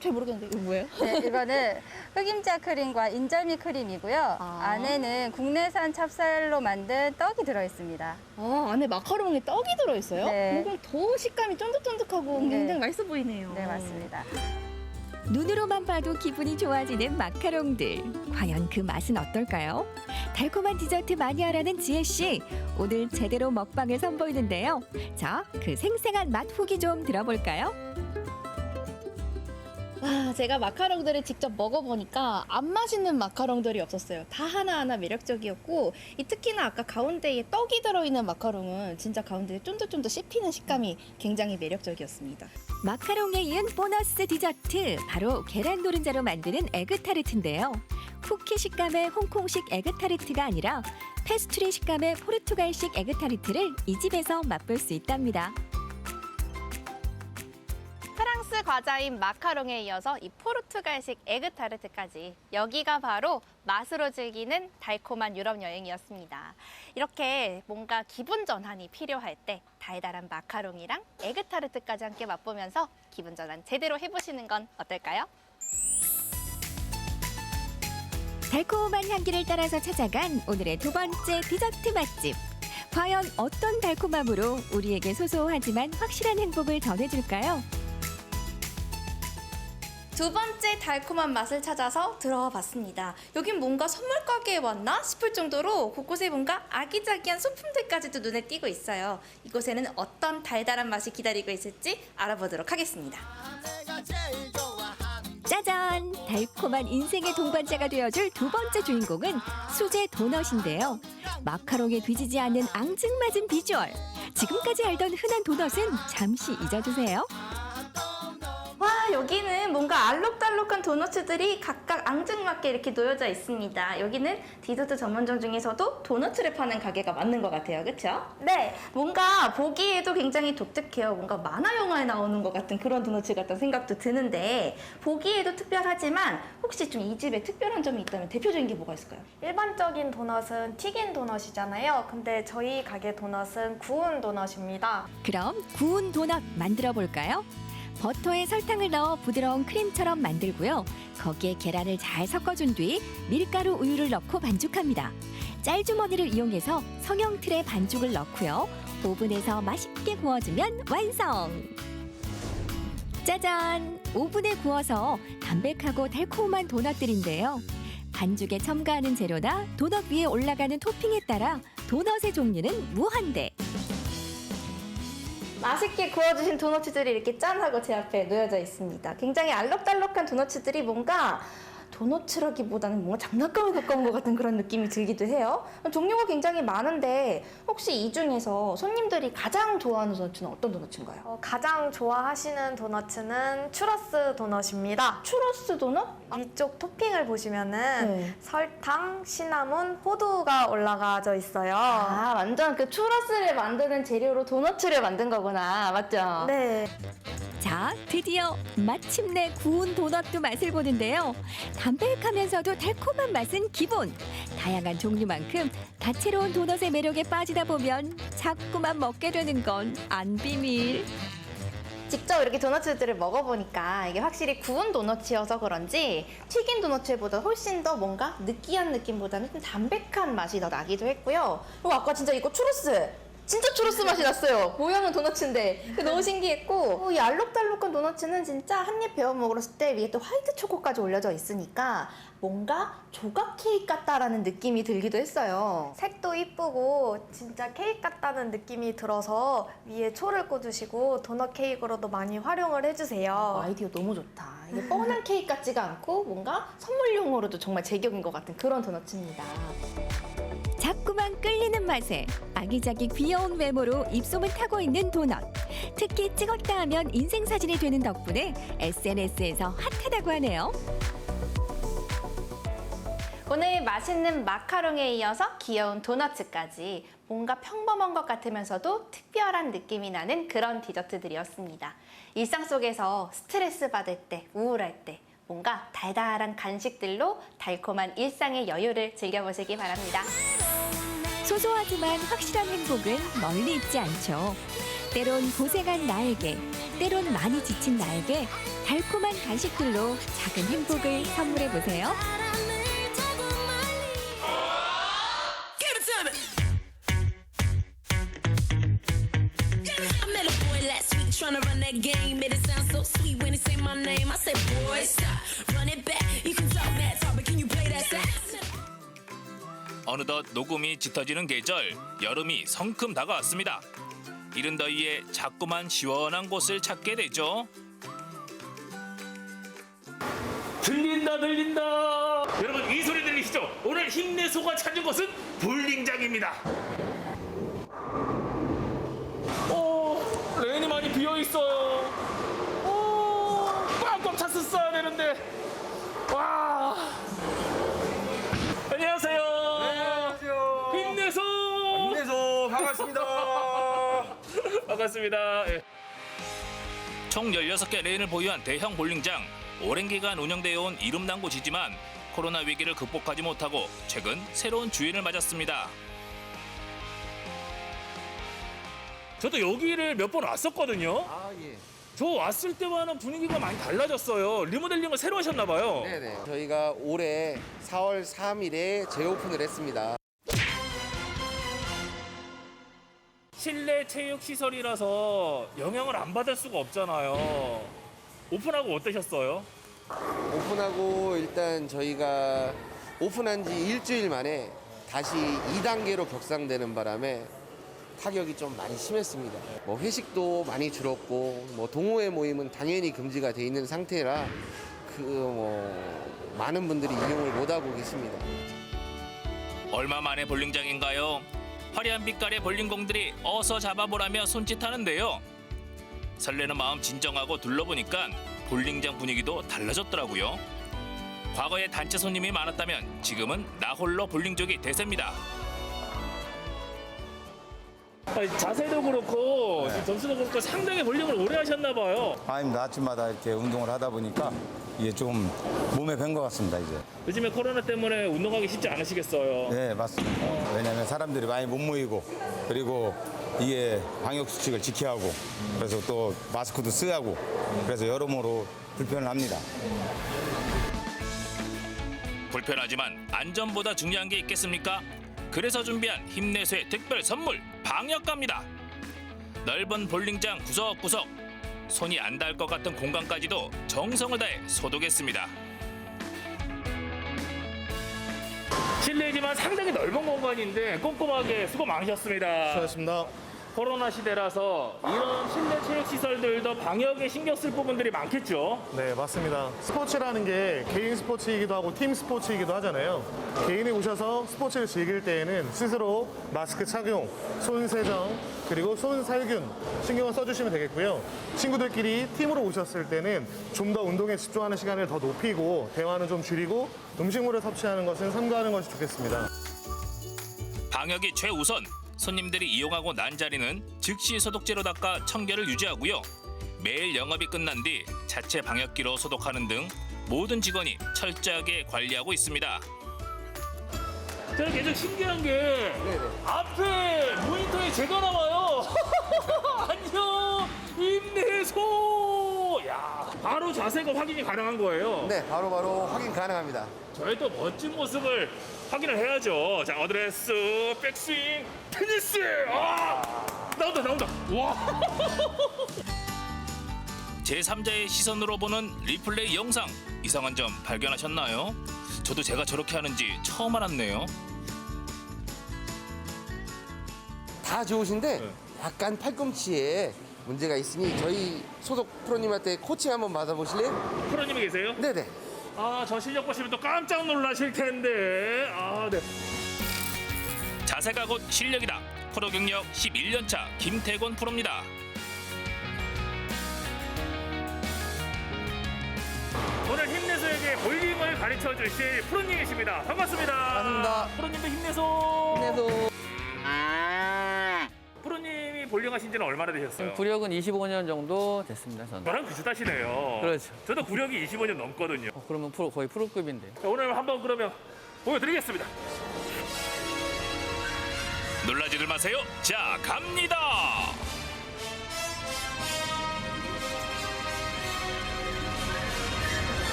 잘 모르겠는데 이거 뭐예요? 네, 이거는 흑임자 크림과 인절미 크림이고요. 안에는 국내산 찹쌀로 만든 떡이 들어있습니다. 안에 마카롱에 떡이 들어있어요? 네. 그럼 더 식감이 쫀득쫀득하고 굉장히 맛있어 보이네요. 네, 맞습니다. 눈으로만 봐도 기분이 좋아지는 마카롱들. 과연 그 맛은 어떨까요? 달콤한 디저트 마니아라는 지혜 씨. 오늘 제대로 먹방을 선보이는데요. 자, 그 생생한 맛 후기 좀 들어볼까요? 와, 제가 마카롱들을 직접 먹어보니까 안 맛있는 마카롱들이 없었어요. 다 하나하나 매력적이었고 특히나 아까 가운데에 떡이 들어있는 마카롱은 진짜 가운데에 쫀득쫀득 씹히는 식감이 굉장히 매력적이었습니다. 마카롱에 이은 보너스 디저트, 바로 계란 노른자로 만드는 에그타르트인데요. 쿠키 식감의 홍콩식 에그타르트가 아니라 페스트리 식감의 포르투갈식 에그타르트를 이 집에서 맛볼 수 있답니다. 프랑스 과자인 마카롱에 이어서 이 포르투갈식 에그타르트까지, 여기가 바로 맛으로 즐기는 달콤한 유럽 여행이었습니다. 이렇게 뭔가 기분 전환이 필요할 때 달달한 마카롱이랑 에그타르트까지 함께 맛보면서 기분 전환 제대로 해보시는 건 어떨까요? 달콤한 향기를 따라서 찾아간 오늘의 두 번째 디저트 맛집. 과연 어떤 달콤함으로 우리에게 소소하지만 확실한 행복을 전해줄까요? 두 번째 달콤한 맛을 찾아서 들어와 봤습니다. 여긴 뭔가 선물 가게에 왔나 싶을 정도로 곳곳에 뭔가 아기자기한 소품들까지도 눈에 띄고 있어요. 이곳에는 어떤 달달한 맛이 기다리고 있을지 알아보도록 하겠습니다. 짜잔! 달콤한 인생의 동반자가 되어줄 두 번째 주인공은 수제 도넛인데요. 마카롱에 뒤지지 않는 앙증맞은 비주얼. 지금까지 알던 흔한 도넛은 잠시 잊어주세요. 와, 여기는 뭔가 알록달록한 도너츠들이 각각 앙증맞게 이렇게 놓여져 있습니다. 여기는 디저트 전문점 중에서도 도너츠를 파는 가게가 맞는 것 같아요. 그렇죠? 네, 뭔가 보기에도 굉장히 독특해요. 뭔가 만화 영화에 나오는 것 같은 그런 도너츠 같다는 생각도 드는데, 보기에도 특별하지만 혹시 좀 이 집에 특별한 점이 있다면 대표적인 게 뭐가 있을까요? 일반적인 도넛은 튀긴 도넛이잖아요. 근데 저희 가게 도넛은 구운 도넛입니다. 그럼 구운 도넛 만들어 볼까요? 버터에 설탕을 넣어 부드러운 크림처럼 만들고요. 거기에 계란을 잘 섞어준 뒤 밀가루 우유를 넣고 반죽합니다. 짤주머니를 이용해서 성형 틀에 반죽을 넣고요. 오븐에서 맛있게 구워주면 완성! 짜잔! 오븐에 구워서 담백하고 달콤한 도넛들인데요. 반죽에 첨가하는 재료나 도넛 위에 올라가는 토핑에 따라 도넛의 종류는 무한대. 맛있게 구워주신 도너츠들이 이렇게 짠하고 제 앞에 놓여져 있습니다. 굉장히 알록달록한 도너츠들이 뭔가 도너츠라기보다는 뭔가 장난감에 가까운 것 같은 그런 느낌이 들기도 해요. 종류가 굉장히 많은데 혹시 이 중에서 손님들이 가장 좋아하는 도너츠는 어떤 도너츠인가요? 가장 좋아하시는 도너츠는 추러스 도넛입니다. 추러스 도넛? 위쪽 토핑을 보시면은 네. 설탕, 시나몬, 호두가 올라가져 있어요. 아, 완전 그 추러스를 만드는 재료로 도너츠를 만든 거구나. 맞죠? 네. 자, 드디어 마침내 구운 도넛도 맛을 보는데요. 담백하면서도 달콤한 맛은 기본. 다양한 종류만큼 다채로운 도넛의 매력에 빠지다 보면 자꾸만 먹게 되는 건 안 비밀. 직접 이렇게 도너츠들을 먹어보니까 이게 확실히 구운 도너츠여서 그런지 튀긴 도너츠보다 훨씬 더 뭔가 느끼한 느낌보다는 좀 담백한 맛이 더 나기도 했고요. 그리고 아까 진짜 이거 추러스! 진짜 추러스 맛이 났어요. 모양은 도너츠인데 너무 신기했고 이 알록달록한 도너츠는 진짜 한 입 베어 먹었을 때 위에 또 화이트 초코까지 올려져 있으니까 뭔가 조각 케이크 같다라는 느낌이 들기도 했어요. 색도 이쁘고 진짜 케이크 같다는 느낌이 들어서 위에 초를 꽂으시고 도넛 케이크로도 많이 활용을 해주세요. 아이디어 너무 좋다. 이게 뻔한 케이크 같지가 않고 뭔가 선물용으로도 정말 제격인 것 같은 그런 도너츠입니다. 자꾸만 끌리는 맛에 아기자기 귀여운 외모로 입소문 타고 있는 도넛. 특히 찍었다 하면 인생사진이 되는 덕분에 SNS에서 핫하다고 하네요. 오늘 맛있는 마카롱에 이어서 귀여운 도너츠까지 뭔가 평범한 것 같으면서도 특별한 느낌이 나는 그런 디저트들이었습니다. 일상 속에서 스트레스 받을 때, 우울할 때 뭔가 달달한 간식들로 달콤한 일상의 여유를 즐겨보시기 바랍니다. 소소하지만 확실한 행복은 멀리 있지 않죠. 때론 고생한 나에게, 때론 많이 지친 나에게 달콤한 간식들로 작은 행복을 선물해보세요. Trying to run that game, made it sound so sweet when he say my name. I said, boy, stop, run it back. You can talk that talk, but can you play that sax? 어느덧 녹음이 짙어지는 계절, 여름이 성큼 다가왔습니다. 이른 더위에 자꾸만 시원한 곳을 찾게 되죠. 들린다 들린다. 여러분 이 소리 들리시죠? 오늘 힘내소가 찾은 곳은 볼링장입니다. 레인이 많이 비어있어요. 꽉꽉 찼었어야 되는데. 와. 안녕하세요. 네, 안녕하세요. 힘내소. 힘내소. 반갑습니다. 반갑습니다. 예. 총 16개 레인을 보유한 대형 볼링장. 오랜 기간 운영되어 온 이름난 곳이지만 코로나 위기를 극복하지 못하고 최근 새로운 주인을 맞았습니다. 저도 여기를 몇 번 왔었거든요. 예. 저 왔을 때와는 분위기가 많이 달라졌어요. 리모델링을 새로 하셨나 봐요. 네네. 저희가 올해 4월 3일에 재오픈을 했습니다. 실내 체육 시설이라서 영향을 안 받을 수가 없잖아요. 오픈하고 어떠셨어요? 오픈하고 일단 저희가 오픈한 지 일주일 만에 다시 2단계로 격상되는 바람에 타격이 좀 많이 심했습니다. 뭐 회식도 많이 줄었고 뭐 동호회 모임은 당연히 금지가 돼 있는 상태라 많은 분들이 이용을 못 하고 계십니다. 얼마 만의 볼링장인가요? 화려한 빛깔의 볼링공들이 어서 잡아보라며 손짓하는데요. 설레는 마음 진정하고 둘러보니까 볼링장 분위기도 달라졌더라고요. 과거에 단체 손님이 많았다면 지금은 나 홀로 볼링족이 대세입니다. 자세도 그렇고 점수도 그렇고 상당히 볼링을 오래 하셨나 봐요. 아닙니다. 아침마다 이렇게 운동을 하다 보니까 이게 좀 몸에 밴 것 같습니다. 이제. 요즘에 코로나 때문에 운동하기 쉽지 않으시겠어요? 네, 맞습니다. 왜냐하면 사람들이 많이 못 모이고 그리고 이게 방역 수칙을 지켜야 하고 그래서 또 마스크도 써야 하고 그래서 여러모로 불편을 합니다. 불편하지만 안전보다 중요한 게 있겠습니까? 그래서 준비한 힘내소의 특별 선물 방역갑니다. 넓은 볼링장 구석구석 손이 안 닿을 것 같은 공간까지도 정성을 다해 소독했습니다. 실내지만 상당히 넓은 공간인데 꼼꼼하게 수고 많으셨습니다. 수고하셨습니다. 코로나 시대라서 이런 실내 체육 시설들도 방역에 신경 쓸 부분들이 많겠죠. 네, 맞습니다. 스포츠라는 게 개인 스포츠이기도 하고 팀 스포츠이기도 하잖아요. 개인이 오셔서 스포츠를 즐길 때에는 스스로 마스크 착용, 손 세정, 그리고 손 살균 신경을 써주시면 되겠고요. 친구들끼리 팀으로 오셨을 때는 좀 더 운동에 집중하는 시간을 더 높이고 대화는 좀 줄이고 음식물을 섭취하는 것은 삼가하는 것이 좋겠습니다. 방역이 최우선. 손님들이 이용하고 난 자리는 즉시 소독제로 닦아 청결을 유지하고요. 매일 영업이 끝난 뒤 자체 방역기로 소독하는 등 모든 직원이 철저하게 관리하고 있습니다. 저는 계속 신기한 게 앞에 모니터에 제가 나와요. 안녕 힘내소. 야, 바로 자세가 확인이 가능한 거예요. 네, 바로 확인 가능합니다. 저의 또 멋진 모습을 확인을 해야죠. 자, 어드레스, 백스윙, 테니스. 나온다. 와. 제3자의 시선으로 보는 리플레이 영상 이상한 점 발견하셨나요? 저도 제가 저렇게 하는지 처음 알았네요. 다 좋으신데 약간 팔꿈치에 문제가 있으니 저희 소속 프로님한테 코치 한번 받아보실래요? 프로님이 계세요? 네네. 저 실력 보시면 또 깜짝 놀라실 텐데. 네. 자세가 곧 실력이다. 프로 경력 11년차 김태곤 프로입니다. 오늘 힘내소에게 볼링을 가르쳐 주실 프로님이십니다. 반갑습니다. 반갑습니다. 프로님도 힘내소. 힘내소. 프로님이 볼링 하신 지는 얼마나 되셨어요? 구력은 25년 정도 됐습니다. 저는. 저랑 비슷하시네요. 그렇죠. 저도 구력이 25년 넘거든요. 그러면 거의 프로급인데. 자, 오늘 한번 그러면 보여드리겠습니다. 놀라지들 마세요. 자, 갑니다.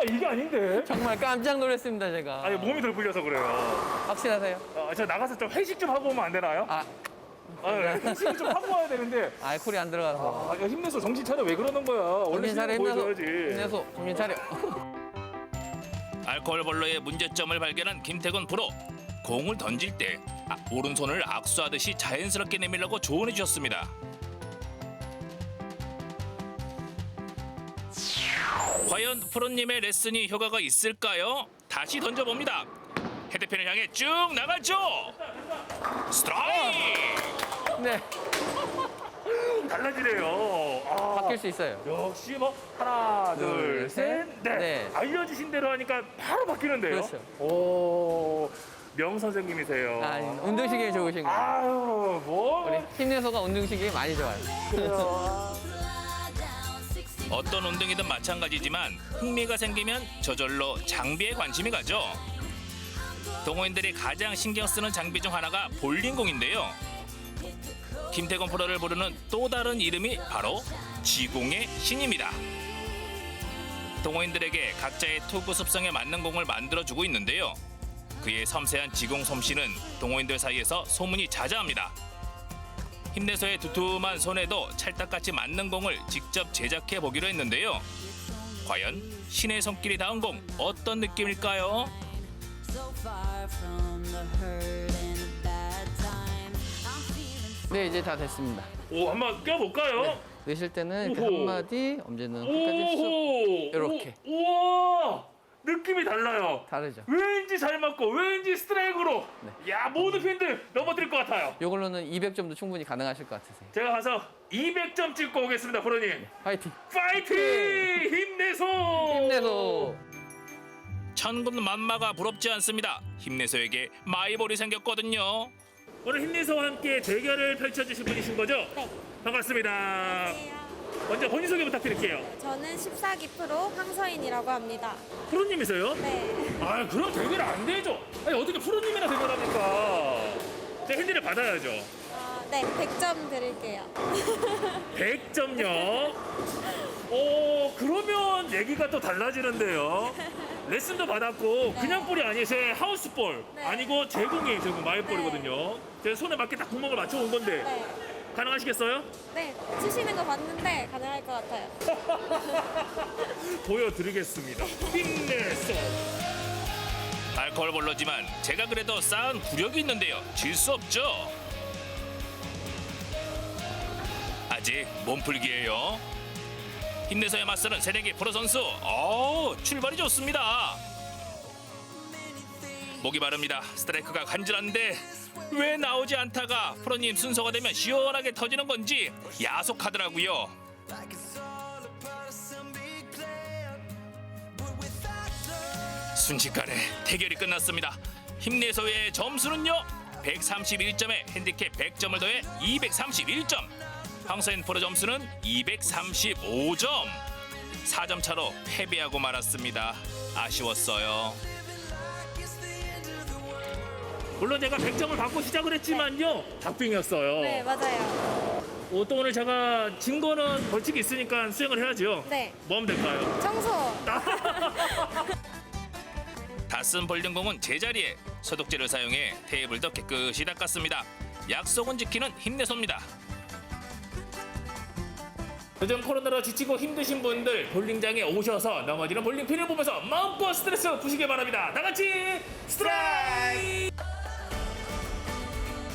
이게 아닌데. 정말 깜짝 놀랐습니다, 제가. 몸이 덜 풀려서 그래요. 확실하세요? 저 나가서 좀 회식 좀 하고 오면 안 되나요? 회식 좀 하고 와야 되는데. 알코올이 안 들어가서. 힘내서 정신 차려. 왜 그러는 거야? 원래 정신 차려, 보여줘야지. 힘내서 정신 차려. 알코올 벌러의 문제점을 발견한 김태곤 프로. 공을 던질 때 오른손을 악수하듯이 자연스럽게 내밀라고 조언해 주셨습니다. 과연 프로님의 레슨이 효과가 있을까요? 다시 던져봅니다. 헤드핀을 향해 쭉 나가죠. 스트라이크. 네. 달라지네요. 바뀔 수 있어요. 역시 하나, 둘, 셋, 넷. 네. 알려주신 대로 하니까 바로 바뀌는데요. 그렇죠. 오, 명 선생님이세요. 운동신경이 좋으신 거예요. 아유, 뭐. 우리 힘내소가 운동신경이 많이 좋아요. 어떤 운동이든 마찬가지지만 흥미가 생기면 저절로 장비에 관심이 가죠. 동호인들이 가장 신경 쓰는 장비 중 하나가 볼링공인데요. 김태곤 프로를 부르는 또 다른 이름이 바로 지공의 신입니다. 동호인들에게 각자의 투구 습성에 맞는 공을 만들어주고 있는데요. 그의 섬세한 지공 솜씨는 동호인들 사이에서 소문이 자자합니다. 힘내소의 두툼한 손에도 찰떡같이 맞는 공을 직접 제작해 보기로 했는데요. 과연 신의 손길이 닿은 공 어떤 느낌일까요? 네, 이제 다 됐습니다. 오, 한번 껴볼까요? 네. 넣으실 때는 이렇게 오호. 한마디, 엄지는 끝까지 쑥 이렇게. 우와, 느낌이 달라요. 다르죠. 왠지 잘 맞고 왠지 스트라이크로. 야, 모든 핀들 넘어뜨릴 것 같아요. 이걸로는 200점도 충분히 가능하실 것 같으세요. 제가 가서 200점 찍고 오겠습니다, 프로님. 파이팅. 파이팅! 힘내소! 힘내소. 천군만마가 부럽지 않습니다. 힘내소에게 마이볼이 생겼거든요. 오늘 힘내소와 함께 대결을 펼쳐주실 분이신 거죠? 네. 반갑습니다. 안녕하세요. 먼저 본인 소개 부탁드릴게요. 저는 14기 프로 황서인이라고 합니다. 프로님이세요? 네. 그럼 대결 안 되죠. 어떻게 프로님이랑 대결합니까? 제가 핸디를 받아야죠. 네, 100점 드릴게요. 100점요? 그러면 얘기가 또 달라지는데요. 레슨도 받았고 그냥 볼이 아니에요. 제 하우스볼 아니고 제공이에요. 제공 마일볼이거든요. 제 손에 맞게 딱 구멍을 맞춰온 건데 가능하시겠어요? 네, 치시는 거 봤는데 가능할 것 같아요. 보여드리겠습니다. 힘내서. 알코올볼로지만 제가 그래도 쌓은 구력이 있는데요. 질 수 없죠. 아직 몸풀기예요. 힘내서야 맞서는 새내기 프로 선수. 출발이 좋습니다. 목이 마릅니다. 스트라이크가 간절한데 왜 나오지 않다가 프로님 순서가 되면 시원하게 터지는 건지 야속하더라고요. 순식간에 대결이 끝났습니다. 힘내서의 점수는요. 131점에 핸디캡 100점을 더해 231점. 황서인 프로 점수는 235점. 4점 차로 패배하고 말았습니다. 아쉬웠어요. 물론 제가 100점을 받고 시작을 했지만요. 박빙이었어요. 네, 맞아요. 또 오늘 제가 진 거는 벌칙이 있으니까 수행을 해야죠. 네. 뭐 하면 될까요? 청소. 다 쓴 볼링공은 제자리에 소독제를 사용해 테이블도 깨끗이 닦았습니다. 약속은 지키는 힘내소입니다. 요즘 코로나로 지치고 힘드신 분들 볼링장에 오셔서 넘어지는 볼링핀을 보면서 마음껏 스트레스 푸시길 바랍니다. 다 같이 스트라이크!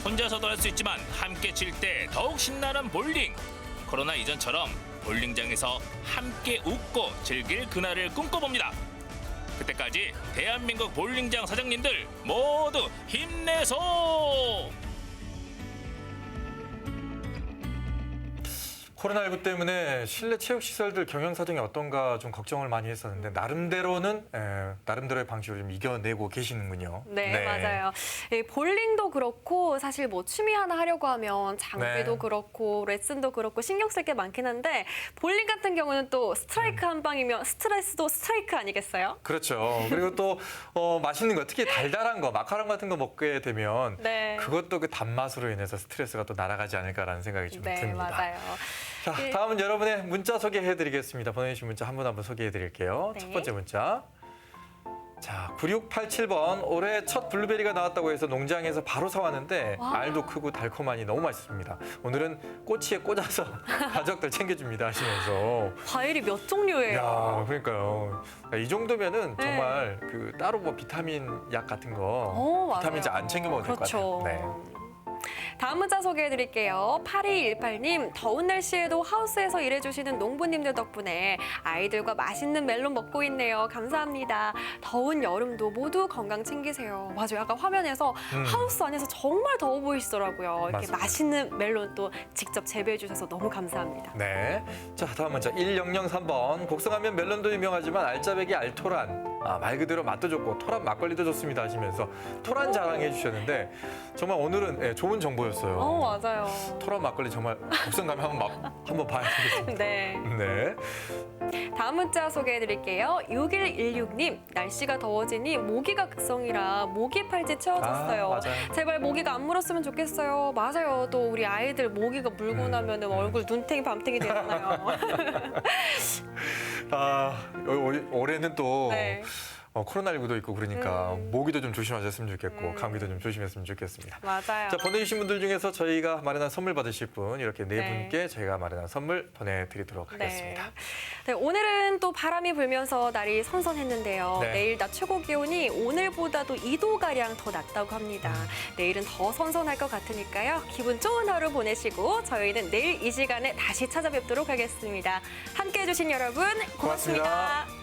혼자서도 할 수 있지만 함께 칠 때 더욱 신나는 볼링. 코로나 이전처럼 볼링장에서 함께 웃고 즐길 그날을 꿈꿔봅니다. 그때까지 대한민국 볼링장 사장님들 모두 힘내소! 코로나19 때문에 실내 체육시설들 경영 사정이 어떤가 좀 걱정을 많이 했었는데 나름대로의 방식으로 좀 이겨내고 계시는군요. 네, 맞아요. 볼링도 그렇고 사실 뭐 취미 하나 하려고 하면 장비도 네. 그렇고 레슨도 그렇고 신경 쓸 게 많긴 한데 볼링 같은 경우는 또 스트라이크 한 방이면 스트레스도 스트라이크 아니겠어요? 그렇죠. 그리고 또 맛있는 거, 특히 달달한 거, 마카롱 같은 거 먹게 되면 네. 그것도 그 단맛으로 인해서 스트레스가 또 날아가지 않을까라는 생각이 좀 네, 듭니다. 맞아요. 자, 다음은 여러분의 문자 소개해드리겠습니다. 보내주신 문자 한 분 한 분 소개해드릴게요. 네. 첫 번째 문자. 자, 9687번. 올해 첫 블루베리가 나왔다고 해서 농장에서 바로 사왔는데 와. 알도 크고 달콤하니 너무 맛있습니다. 오늘은 꼬치에 꽂아서 가족들 챙겨줍니다 하시면서. 과일이 몇 종류예요? 야, 그러니까요. 이 정도면은 네. 정말 그 따로 뭐 비타민 약 같은 거 비타민제 안 챙겨 먹어도 될 것 그렇죠. 같아요. 네. 다음 문자 소개해드릴게요. 8218님, 더운 날씨에도 하우스에서 일해주시는 농부님들 덕분에 아이들과 맛있는 멜론 먹고 있네요. 감사합니다. 더운 여름도 모두 건강 챙기세요. 맞아요. 아까 화면에서 하우스 안에서 정말 더워 보이시더라고요. 이렇게 맞습니다. 맛있는 멜론 또 직접 재배해주셔서 너무 감사합니다. 네. 자, 다음 문자 1003번. 곡성하면 멜론도 유명하지만 알짜배기 알토란. 말 그대로 맛도 좋고 토란 막걸리도 좋습니다 하시면서 토란 자랑해 주셨는데 정말 오늘은 좋은 정보였어요. 맞아요. 토란 막걸리 정말 곡성 가면 한번 봐야 되겠습니다. 네. 네. 다음 문자 소개해드릴게요. 6116님, 날씨가 더워지니 모기가 극성이라 모기 팔찌 채워줬어요. 맞아요. 제발 모기가 안 물었으면 좋겠어요. 맞아요. 또 우리 아이들 모기가 물고 나면 얼굴 눈탱이 밤탱이 되잖아요. 올해는 또 네. 코로나19도 있고 그러니까 모기도 좀 조심하셨으면 좋겠고 감기도 좀 조심했으면 좋겠습니다. 맞아요. 자, 보내주신 분들 중에서 저희가 마련한 선물 받으실 분 이렇게 네 네. 분께 저희가 마련한 선물 보내드리도록 하겠습니다. 네, 오늘은 또 바람이 불면서 날이 선선했는데요. 네. 내일 낮 최고 기온이 오늘보다도 2도가량 더 낮다고 합니다. 내일은 더 선선할 것 같으니까요. 기분 좋은 하루 보내시고 저희는 내일 이 시간에 다시 찾아뵙도록 하겠습니다. 함께해 주신 여러분 고맙습니다. 고맙습니다.